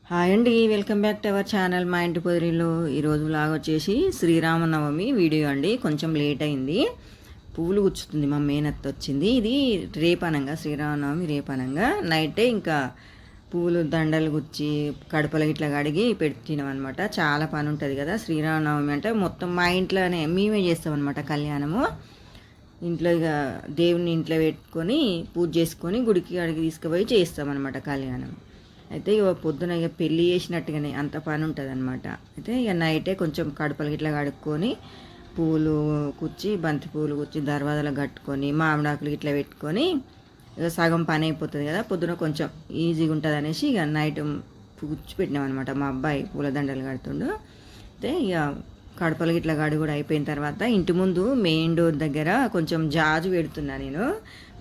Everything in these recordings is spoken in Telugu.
హాయ్ అండి, welcome back to our channel మా ఇంటి పొదిరిలో. ఈరోజు లాగా వచ్చేసి శ్రీరామనవమి వీడియో అండి. కొంచెం లేట్ అయింది, పువ్వులు గుచ్చుతుంది, మా మేనత్త వచ్చింది. ఇది రేపనంగా, శ్రీరామనవమి రేపనంగా నైటే ఇంకా పువ్వులు దండలు గుచ్చి కడపలు ఇట్లా కడిగి పెట్టినాం అనమాట. చాలా పని ఉంటుంది కదా శ్రీరామనవమి అంటే. మొత్తం మా ఇంట్లోనే మేమే చేస్తామన్నమాట కళ్యాణము. ఇంట్లో ఇక దేవుని ఇంట్లో పెట్టుకొని పూజ చేసుకొని గుడికి అడిగి తీసుకుపోయి చేస్తామన్నమాట కళ్యాణం. అయితే ఇక పొద్దున ఇక పెళ్ళి చేసినట్టుగానే అంత పని ఉంటుంది అనమాట. అయితే ఇక నైటే కొంచెం కడపలు ఇట్లా కడుక్కొని పూలు కుచ్చి, బంతి పూలు కుచ్చి దర్వాజాలు కట్టుకొని మామిడాకులు ఇట్లా పెట్టుకొని ఇక సగం పని అయిపోతుంది కదా, పొద్దున కొంచెం ఈజీగా ఉంటుంది అనేసి ఇక నైట్ కూర్చి పెట్టినాం అనమాట. మా అబ్బాయి పూలదండలు కడుతుండు. అయితే ఇక కడపలు ఇట్లా గడి కూడా అయిపోయిన తర్వాత ఇంటి ముందు మెయిన్ డోర్ దగ్గర కొంచెం జాజు పెడుతున్నా నేను.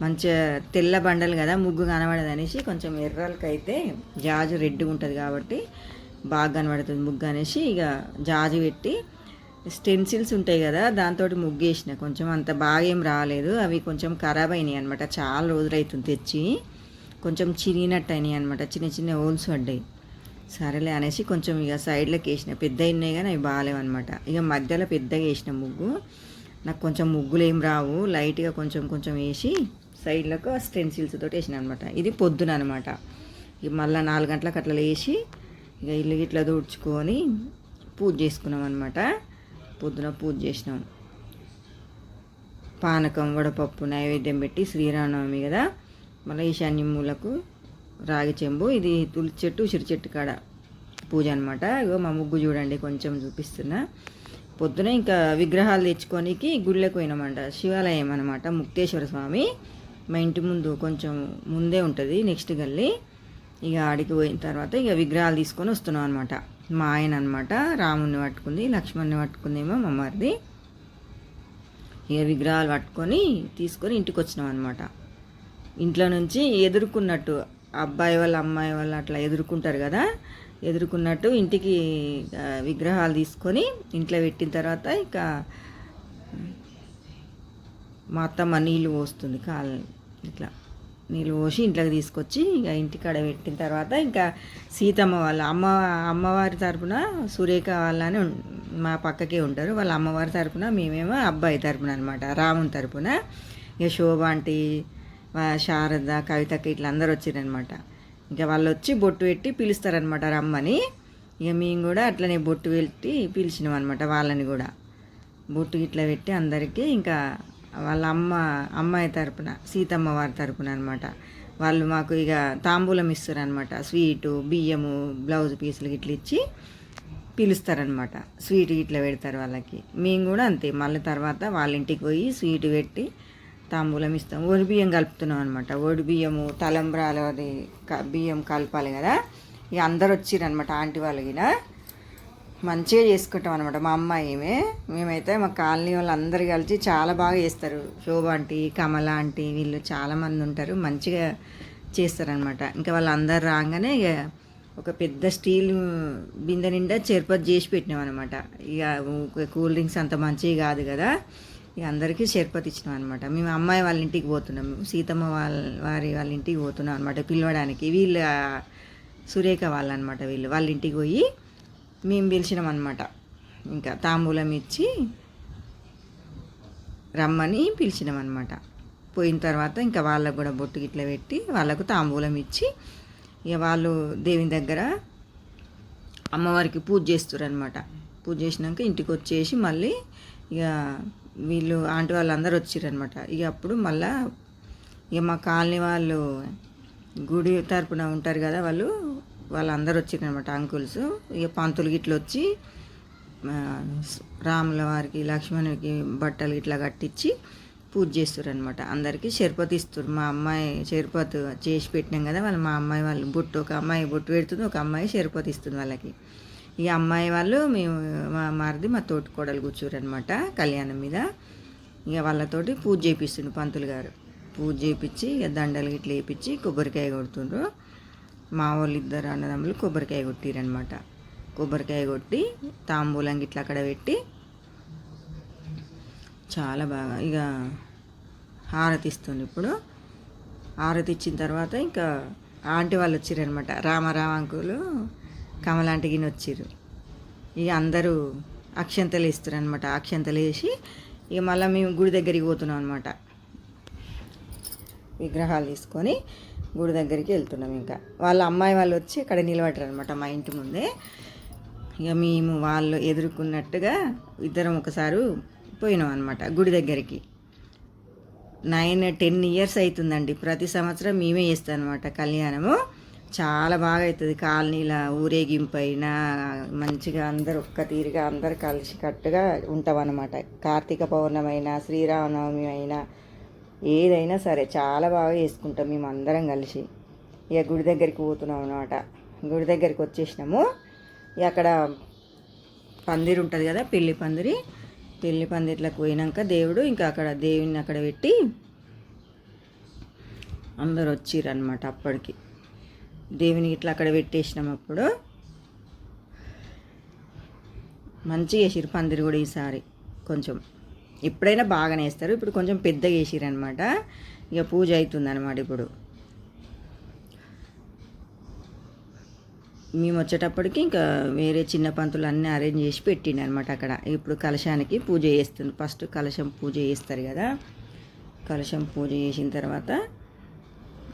మంచిగా తెల్ల బండలు కదా, ముగ్గు కనబడదు అనేసి కొంచెం ఎర్రలకైతే జాజు రెడ్గా ఉంటుంది కాబట్టి బాగా కనబడుతుంది ముగ్గు అనేసి ఇక జాజు పెట్టి స్టెన్సిల్స్ ఉంటాయి కదా దాంతో ముగ్గు వేసిన. కొంచెం అంత బాగా ఏం రాలేదు, అవి కొంచెం ఖరాబ్ అయినాయి అనమాట. చాలా రోజులు అవుతుంది తెచ్చి, కొంచెం చిరిగినట్టు అయినాయి అనమాట, చిన్న చిన్న హోల్స్ పడ్డాయి. సరేలే అనేసి కొంచెం ఇక సైడ్లోకి వేసిన. పెద్ద అయినాయి కానీ అవి బాగాలేవన్నమాట. ఇక మధ్యలో పెద్దగా వేసిన ముగ్గు. నాకు కొంచెం ముగ్గులు ఏం రావు, లైట్గా కొంచెం కొంచెం వేసి సైడ్లకు స్టెన్సిల్స్ తోటి వేసిన అనమాట. ఇది పొద్దున అనమాట. ఇక మళ్ళీ 4 గంటలకు అట్లా వేసి ఇక ఇల్లు ఇట్లా తుడుచుకొని పూజ చేసుకున్నాం అనమాట. పొద్దున పూజ చేసినాం. పానకం వడపప్పు నైవేద్యం పెట్టి శ్రీరామనవమి కదా. మళ్ళీ ఈశాన్య మూలకు రాగి చెంబు, ఇది తులసి చెట్టు ఉసిరి చెట్టు కాడ పూజ అనమాట. ఇగో మా ముగ్గు చూడండి, కొంచెం చూపిస్తున్నా. పొద్దున ఇంకా విగ్రహాలు తెచ్చుకోనికి గుళ్ళకి పోయినామంట. శివాలయం అనమాట, ముక్తేశ్వర స్వామి. మా ఇంటి ముందు కొంచెం ముందే ఉంటుంది, నెక్స్ట్ గల్లీ. ఇక ఆడికి పోయిన తర్వాత ఇక విగ్రహాలు తీసుకొని వస్తున్నాం అనమాట. మా ఆయన అనమాట రాముని పట్టుకుంది, లక్ష్మణ్ని పట్టుకుందేమో మా మరిది. ఇక విగ్రహాలు పట్టుకొని తీసుకొని ఇంటికి వచ్చినాం అనమాట. ఇంట్లో నుంచి ఎదుర్కొన్నట్టు అబ్బాయి వాళ్ళ అమ్మాయి వాళ్ళు అట్లా ఎదుర్కొంటారు కదా, ఎదుర్కొన్నట్టు ఇంటికి విగ్రహాలు తీసుకొని ఇంట్లో పెట్టిన తర్వాత ఇక మా అత్తమ్మ నీళ్ళు పోస్తుంది, ఇట్లా నీళ్ళు పోసి ఇంట్లోకి తీసుకొచ్చి ఇక ఇంటికాడ పెట్టిన తర్వాత ఇంకా సీతమ్మ వాళ్ళ అమ్మవారి తరపున సురేఖ వాళ్ళని మా పక్కకే ఉంటారు. వాళ్ళ అమ్మవారి తరపున మేమేమో అబ్బాయి తరపున అనమాట, రాముని తరపున. ఇక శోభ ఆంటీ, శారద, కవితకి ఇట్లా అందరు వచ్చిరనమాట. ఇంకా వాళ్ళు వచ్చి బొట్టు పెట్టి పిలుస్తారనమాట రమ్మని. ఇక మేము కూడా అట్లనే బొట్టు పెట్టి పిలిచినాం అనమాట. వాళ్ళని కూడా బొట్టు ఇట్లా పెట్టి అందరికీ ఇంకా వాళ్ళ అమ్మాయి తరపున సీతమ్మ వారి తరపున అనమాట. వాళ్ళు మాకు ఇక తాంబూలం ఇస్తారనమాట. స్వీటు, బియ్యము, బ్లౌజ్ పీసులు ఇట్లా ఇచ్చి పిలుస్తారనమాట. స్వీట్ ఇట్లా పెడతారు వాళ్ళకి. మేము కూడా అంతే, మళ్ళీ తర్వాత వాళ్ళ ఇంటికి పోయి స్వీట్ పెట్టి తాంబూలం ఇస్తాం. ఒడి బియ్యం కలుపుతున్నాం అనమాట. ఒడి బియ్యము తలంబ్రాలు అది బియ్యం కలపాలి కదా. ఇక అందరు వచ్చిరనమాట. ఆంటీ వాళ్ళకి మంచిగా చేసుకుంటాం అనమాట. మా అమ్మాయి మేమైతే మా కాలనీ వాళ్ళు అందరు కలిసి చాలా బాగా చేస్తారు. శోభ ఆంటీ, కమల ఆంటీ వీళ్ళు చాలామంది ఉంటారు, మంచిగా చేస్తారనమాట. ఇంకా వాళ్ళందరూ రాగానే ఇక ఒక పెద్ద స్టీల్ బిందె నిండా చెరుపతి చేసి పెట్టినాం అనమాట. ఇక కూల్ డ్రింక్స్ అంత మంచివి కాదు కదా, ఇక అందరికీ షర్పతి ఇచ్చినాం అనమాట. మేము అమ్మాయి వాళ్ళ ఇంటికి పోతున్నాం, సీతమ్మ వాళ్ళ ఇంటికి పోతున్నాం అనమాట పిలవడానికి. వీళ్ళు సురేఖ వాళ్ళు అనమాట. వాళ్ళ ఇంటికి పోయి మేము పిలిచినాం అనమాట. ఇంకా తాంబూలం ఇచ్చి రమ్మని పిలిచినాం అనమాట. పోయిన తర్వాత ఇంకా వాళ్ళకు కూడా బొట్టు గిట్ల పెట్టి వాళ్ళకు తాంబూలం ఇచ్చి ఇక వాళ్ళు దేవుని దగ్గర అమ్మవారికి పూజ చేస్తారు అనమాట. పూజ చేసినాక ఇంటికి వచ్చేసి మళ్ళీ ఇక వీళ్ళు ఆంటీ వాళ్ళందరూ వచ్చిరనమాట. ఇక అప్పుడు మళ్ళా ఇక మా కాలనీ వాళ్ళు గుడి తరపున ఉంటారు కదా, వాళ్ళందరూ వచ్చిరనమాట, అంకుల్స్. ఇక పంతులు గిట్ల వచ్చి రాముల వారికి లక్ష్మణుడికి బట్టలు ఇట్లా కట్టించి పూజ చేస్తారు అనమాట. అందరికీ షర్పతి ఇస్తారు. మా అమ్మాయి షర్పతి చేసి పెట్టినాం కదా, మా అమ్మాయి వాళ్ళు బొట్టు, ఒక అమ్మాయి బొట్టు పెడుతుంది, ఒక అమ్మాయి షర్పతి ఇస్తుంది వాళ్ళకి. ఈ అమ్మాయి వాళ్ళు మేము మా మరిది మా తోటి కోడలు కూర్చోరనమాట కళ్యాణం మీద. ఇక వాళ్ళతోటి పూజ చేపిస్తుండ్రు పంతులు గారు. పూజ చేయించి ఇక దండలు గిట్ల వేయించి కొబ్బరికాయ కొడుతుండ్రు. మా వాళ్ళు ఇద్దరు అన్నదమ్ములు కొబ్బరికాయ కొట్టిరనమాట. కొబ్బరికాయ కొట్టి తాంబూలం గిట్ల అక్కడ పెట్టి చాలా బాగా ఇక హారతి ఇస్తుంది. ఇప్పుడు హారతి ఇచ్చిన తర్వాత ఇంకా ఆంటీ వాళ్ళు వచ్చిరనమాట. రామారావు అంకులు కమలాంటికి వచ్చిర్రు. ఇక అందరూ అక్షంతలు వేస్తారు అనమాట. అక్షంతలు వేసి ఇక మళ్ళీ మేము గుడి దగ్గరికి పోతున్నాం అనమాట. విగ్రహాలు తీసుకొని గుడి దగ్గరికి వెళ్తున్నాం. ఇంకా వాళ్ళ అమ్మాయి వాళ్ళు వచ్చి ఇక్కడ నిలబడ్డారు అనమాట మా ఇంటి ముందే. ఇక మేము వాళ్ళు ఎదుర్కొన్నట్టుగా ఇద్దరం ఒకసారి పోయినాం అనమాట గుడి దగ్గరికి. 9-10 ఇయర్స్ అవుతుందండి. ప్రతి సంవత్సరం మేమే చేస్తాం అనమాట కళ్యాణము. చాలా బాగా అవుతుంది. కాలనీల ఊరేగింపు అయినా మంచిగా అందరు ఒక్క తీరుగా అందరు కలిసి కట్టుగా ఉంటాం అనమాట. కార్తీక పౌర్ణమి అయినా శ్రీరామనవమి అయినా ఏదైనా సరే చాలా బాగా చేసుకుంటాం మేము అందరం కలిసి. ఇక గుడి దగ్గరికి పోతున్నాం అనమాట. గుడి దగ్గరికి వచ్చేసినాము. ఇక అక్కడ పందిరి ఉంటుంది కదా, పెళ్లి పందిట్లకు పోయినాక దేవుడు ఇంకా అక్కడ దేవుని అక్కడ పెట్టి అందరు వచ్చిర్రు అనమాట. అప్పటికి దేవుని ఇట్లా అక్కడ పెట్టేసినాం. అప్పుడు మంచిగా వేసిర్రు పందిరి కూడా ఈసారి. కొంచెం ఎప్పుడైనా బాగానే వేస్తారు, ఇప్పుడు కొంచెం పెద్దగా వేసిర్రు అనమాట. ఇక పూజ అవుతుంది అనమాట. ఇప్పుడు మేము వచ్చేటప్పటికి ఇంకా వేరే చిన్న పంతులు అన్నీ అరేంజ్ చేసి పెట్టిండు అనమాట అక్కడ. ఇప్పుడు కలశానికి పూజ చేస్తుంది. ఫస్ట్ కలశం పూజ చేస్తారు కదా. కలశం పూజ చేసిన తర్వాత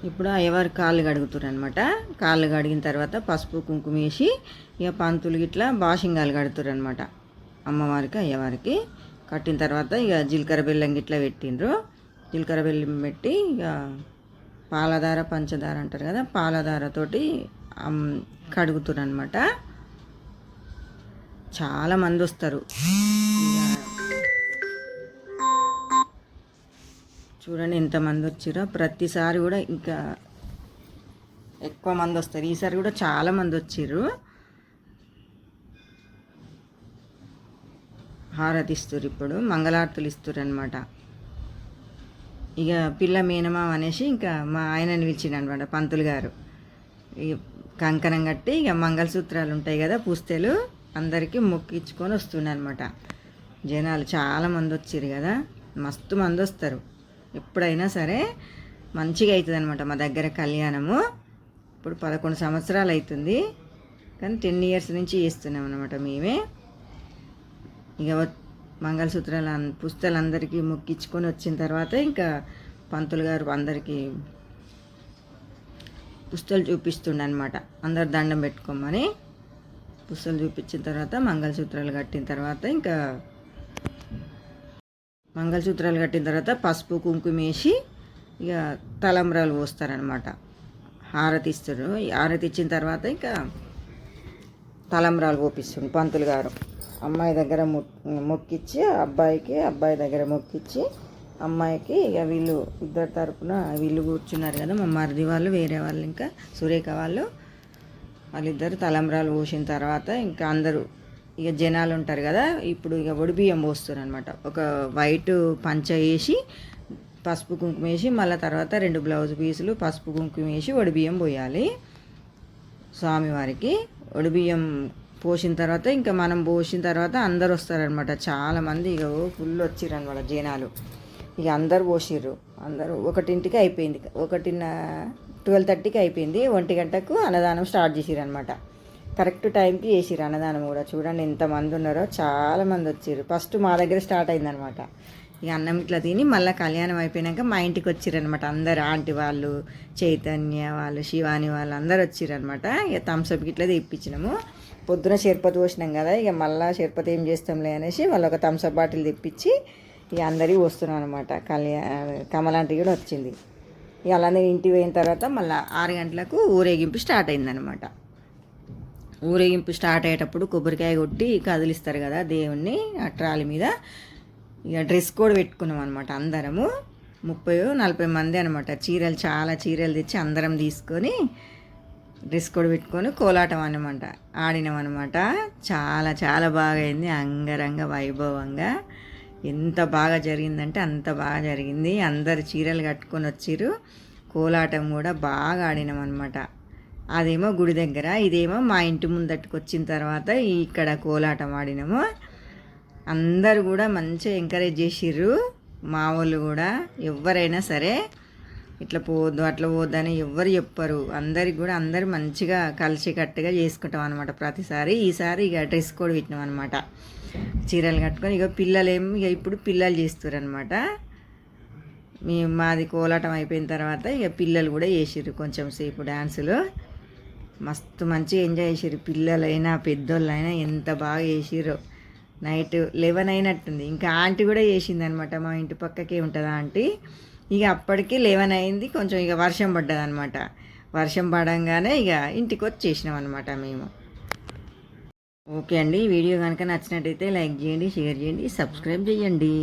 ఇప్పుడు ఎవరు కాళ్ళు కడుగుతారు అనమాట. కాళ్ళు కడిగిన తర్వాత పసుపు కుంకుమ వేసి ఇక పంతులు ఇట్లా బాషింగాలు కడుతారు అనమాట. అమ్మవారికి అయ్యవారికి కట్టిన తర్వాత ఇక జీలకర్ర బెల్లం గిట్లా పెట్టిండ్రు. జీలకర్ర బెల్లం పెట్టి ఇక పాలధార పంచదార అంటారు కదా, పాలధారతోటి కడుగుతారు అనమాట. చాలామంది వస్తారు. చూడండి ఎంతమంది వచ్చారో. ప్రతిసారి కూడా ఇంకా ఎక్కువ మంది వస్తారు. ఈసారి కూడా చాలామంది వచ్చారు. హారతి ఇస్తారు. ఇప్పుడు మంగళారతులు ఇస్తారు అనమాట. ఇక పిల్ల మేనమా అనేసి ఇంకా మా ఆయనని పిలిచిండు అనమాట పంతులు గారు. ఇక కంకణం కట్టి ఇక మంగళసూత్రాలు ఉంటాయి కదా, పుస్తెలు అందరికీ మొక్కించుకొని వస్తున్నాయి అనమాట. జనాలు చాలామంది వచ్చారు కదా, మస్తు మంది వస్తారు. ఎప్పుడైనా సరే మంచిగా అవుతుంది అనమాట మా దగ్గర కళ్యాణము. ఇప్పుడు 11 సంవత్సరాలు అవుతుంది, కానీ 10 ఇయర్స్ నుంచి చేస్తున్నాం అనమాట మేమే. ఇక మంగళసూత్రాలు పుస్తలు అందరికీ మొక్కించుకొని వచ్చిన తర్వాత ఇంకా పంతులు గారు అందరికీ పుస్తలు చూపిస్తుండే అనమాట. అందరు దండం పెట్టుకోమని పుస్తలు చూపించిన తర్వాత మంగళసూత్రాలు కట్టిన తర్వాత ఇంకా మంగళసూత్రాలు కట్టిన తర్వాత పసుపు కుంకుమ వేసి ఇక తలంబ్రాలు పోస్తారనమాట. హారతి ఇస్తారు. హారతి ఇచ్చిన తర్వాత ఇంకా తలంబ్రాలు పోపిస్తుంది పంతులు గారు. అమ్మాయి దగ్గర మొక్కిచ్చి అబ్బాయి దగ్గర మొక్కిచ్చి అమ్మాయికి ఇక వీళ్ళు ఇద్దరు తరపున వీళ్ళు కూర్చున్నారు కదా, మా మరిది వాళ్ళు, వేరే వాళ్ళు, ఇంకా సురేఖ వాళ్ళిద్దరు తలంబ్రాలు పోసిన తర్వాత ఇంకా అందరూ ఇక జనాలు ఉంటారు కదా, ఇప్పుడు ఇక ఒడిబియ్యం పోస్తారు అనమాట. ఒక వైట్ పంచ వేసి పసుపు కుంకుమ వేసి మళ్ళీ తర్వాత 2 బ్లౌజ్ పీసులు పసుపు కుంకుమ వేసి ఒడిబియ్యం పోయాలి స్వామివారికి. ఒడిబియ్యం పోసిన తర్వాత ఇంకా మనం పోసిన తర్వాత అందరు వస్తారనమాట. చాలామంది ఇక ఫుల్ వచ్చిర్రు అనమాట జనాలు. ఇక అందరు పోసిర్రు. అందరూ 1ంటికి అయిపోయింది, 12:30కి అయిపోయింది. 1 గంటకు అన్నదానం స్టార్ట్ చేసిర్రు అనమాట. కరెక్ట్ టైంకి చేసిర్రు అన్నదానం కూడా. చూడండి ఎంతమంది ఉన్నారో, చాలామంది వచ్చిర్రు. ఫస్ట్ మా దగ్గర స్టార్ట్ అయిందనమాట. ఇక అన్నం ఇట్లా తిని మళ్ళీ కళ్యాణం అయిపోయినాక మా ఇంటికి వచ్చిర్రనమాట. అందరు ఆంటీ వాళ్ళు, చైతన్య వాళ్ళు, శివాని వాళ్ళు అందరు వచ్చిర్రనమాట. ఇక థమ్స్అప్ ఇట్లా తెప్పించినాము. పొద్దున షర్బత్ పోసినాం కదా, ఇక మళ్ళీ షర్బత్ ఏం చేస్తాంలే అనేసి మళ్ళీ ఒక థమ్స్అప్ బాటిల్ తెప్పించి ఇక అందరికీ వస్తున్నాం అనమాట. కమలాంటి కూడా వచ్చింది. ఇక అలానే ఇంటికి పోయిన తర్వాత మళ్ళీ 6 గంటలకు ఊరేగింపు స్టార్ట్ అయిందనమాట. ఊరేగింపు స్టార్ట్ అయ్యేటప్పుడు కొబ్బరికాయ కొట్టి కదిలిస్తారు కదా దేవుణ్ణి ఆ ట్రాలీ మీద. ఇక డ్రెస్ కోడ్ పెట్టుకున్నాం అనమాట. అందరము 30-40 మంది అనమాట. చాలా చీరలు తెచ్చి అందరం తీసుకొని డ్రెస్ కోడ్ పెట్టుకొని కోలాటం అనమాట ఆడినాం అనమాట. చాలా బాగా అయింది. అంగరంగ వైభవంగా ఎంత బాగా జరిగిందంటే అంత బాగా జరిగింది. అందరు చీరలు కట్టుకొని వచ్చిర్రు. కోలాటం కూడా బాగా ఆడినాం అనమాట. అదేమో గుడి దగ్గర, ఇదేమో మా ఇంటి ముందట్టుకు వచ్చిన తర్వాత ఇక్కడ కోలాటం ఆడినాము. అందరు కూడా మంచిగా ఎంకరేజ్ చేసిర్రు. మా వాళ్ళు కూడా ఎవరైనా సరే ఇట్లా పోవద్దు అట్లా పోవద్దు అని ఎవ్వరు చెప్పరు. అందరికి కూడా అందరు మంచిగా కలిసికట్టుగా చేసుకుంటాం అనమాట ప్రతిసారి. ఈసారి ఇక డ్రెస్ కోడ్ పెట్టినాం అనమాట, చీరలు కట్టుకొని. ఇక పిల్లలేమో ఇక ఇప్పుడు పిల్లలు చేస్తారు అనమాట. మాది కోలాటం అయిపోయిన తర్వాత ఇక పిల్లలు కూడా చేసిర్రు కొంచెం సేపు డ్యాన్సులు. మస్తు మంచిగా ఎంజాయ్ చేసిర్రు, పిల్లలైనా పెద్దోళ్ళైనా ఎంత బాగా చేసిర్రు. నైట్ 11 అయినట్టుంది. ఇంకా ఆంటీ కూడా చేసింది అనమాట, మా ఇంటి పక్కకే ఉంటుంది ఆంటీ. ఇక అప్పటికి 11 అయింది. కొంచెం ఇక వర్షం పడ్డది అనమాట. వర్షం పడంగానే ఇక ఇంటికి వచ్చేసినాం అనమాట మేము. ఓకే అండి, వీడియో కనుక నచ్చినట్టయితే లైక్ చేయండి, షేర్ చేయండి, సబ్స్క్రైబ్ చేయండి.